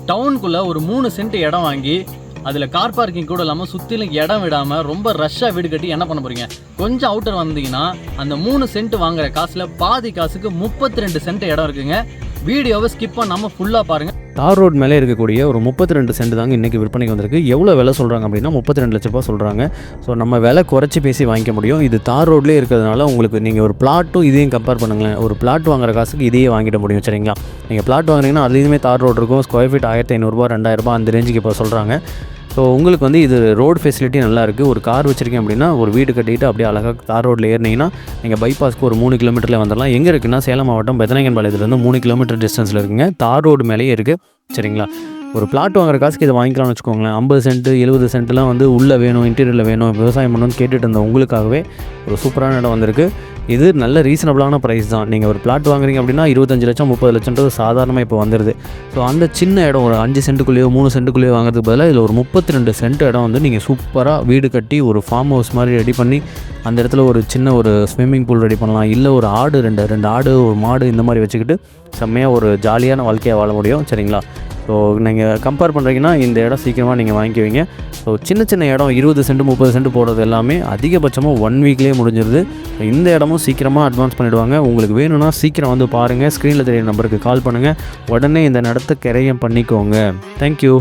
டவுனுக்குள்ளே ஒரு 3 சென்ட் இடம் வாங்கி அதில் கார் பார்க்கிங் கூட இல்லாமல் சுற்றிலும் இடம் விடாமல் ரொம்ப ரஷ்ஷாக வீடு கட்டி என்ன பண்ண போகிறீங்க? கொஞ்சம் அவுட்டர் வந்தீங்கன்னா அந்த 3 சென்ட் வாங்குற காசில் பாதி காசுக்கு 32 சென்ட் இடம் இருக்குங்க. வீடியோவை ஸ்கிப் பண்ணாமல் ஃபுல்லாக பாருங்கள். தார் ரோட் மேலே இருக்கக்கூடிய ஒரு 32 சென்ட் தாங்க இன்றைக்கி விற்பனைக்கு வந்திருக்கு. எவ்வளோ விலை சொல்கிறாங்க அப்படின்னா 32 லட்ச ரூபா சொல்கிறாங்க. ஸோ நம்ம விலை குறைச்சி பேசி வாங்கிக்க முடியும். இது தார் ரோட்லேயே இருக்கிறதுனால உங்களுக்கு நீங்கள் ஒரு பிளாட்டும் இதையும் கம்பேர் பண்ணுங்களேன். ஒரு பிளாட் வாங்குற காசுக்கு இதையே வாங்கிட முடியும். சரிங்களா? நீங்கள் பிளாட் வாங்குறீங்கன்னா அதுலேயுமே தார் ரோடு இருக்கும். ஸ்கொயர் ஃபீட் 1500 2000 அந்த ரேஞ்சுக்கு இப்போ சொல்கிறாங்க. ஸோ உங்களுக்கு வந்து இது ரோடு ஃபெசிலிட்டி நல்லாயிருக்கு. ஒரு கார் வச்சுருக்கீங்க அப்படின்னா ஒரு வீடு கட்டிட்டு அப்படியே அழகாக தார் ரோட்டில் ஏறினீங்கன்னா நீங்கள் பைபாஸ்க்கு ஒரு 3 கிலோமீட்டரில் வந்துடலாம். எங்கே இருக்குன்னா சேலம் மாவட்டம் பெத்தநாயக்கன்பாளையத்துலேருந்து 3 கிலோமீட்டர் டிஸ்டன்ஸில் இருக்குங்க. தார் ரோடு மேலேயே இருக்குது. சரிங்களா? ஒரு பிளாட் வாங்குற காசுக்கு இதை வாங்கிக்கலாம்னு வச்சுக்கோங்களேன். 50 சென்ட் 70 சென்ட்லாம் வந்து உள்ளே வேணும், இன்டீரியரில் வேணும், விவசாயம் பண்ணணும்னு கேட்டுட்டு இருந்த உங்களுக்காகவே ஒரு சூப்பரான இடம் வந்திருக்கு. இது நல்ல ரீசனபிளான ப்ரைஸ் தான். நீங்கள் ஒரு பிளாட் வாங்குறீங்க அப்படின்னா 25 லட்சம் 30 லட்சம்ன்றது சாதாரணமாக இப்போ வந்துடுது. ஸோ அந்த சின்ன இடம் ஒரு 5 சென்ட்டுக்குள்ளேயோ 3 சென்ட்டுக்குள்ளேயோ வாங்குறதுக்கு பதிலாக இதில் ஒரு 32 சென்ட் இடம் வந்து நீங்கள் சூப்பராக வீடு கட்டி ஒரு ஃபார்ம் ஹவுஸ் மாதிரி ரெடி பண்ணி அந்த இடத்துல ஒரு சின்ன ஒரு ஸ்விம்மிங் பூல் ரெடி பண்ணலாம். இல்லை ஒரு ஆடு ரெண்டு ஆடு ஒரு மாடு இந்த மாதிரி வச்சுக்கிட்டு செம்மையாக ஒரு ஜாலியான வாழ்க்கையாக வாழ முடியும். சரிங்களா? ஸோ நீங்கள் கம்பேர் பண்ணுறீங்கன்னா இந்த இடம் சீக்கிரமாக நீங்கள் வாங்கிக்குவீங்க. ஸோ சின்ன இடம் 20 சென்ட் 30 சென்ட் போடுறது எல்லாமே அதிகபட்சமாக 1 வீக்லேயே முடிஞ்சிருது. இந்த இடமும் சீக்கிரமாக அட்வான்ஸ் பண்ணிவிடுவாங்க. உங்களுக்கு வேணும்னா சீக்கிரம் வந்து பாருங்கள். ஸ்க்ரீனில் தெரியுற நம்பருக்கு கால் பண்ணுங்கள். உடனே இந்த இடத்த கிரயம் பண்ணிக்கோங்க. தேங்க்யூ.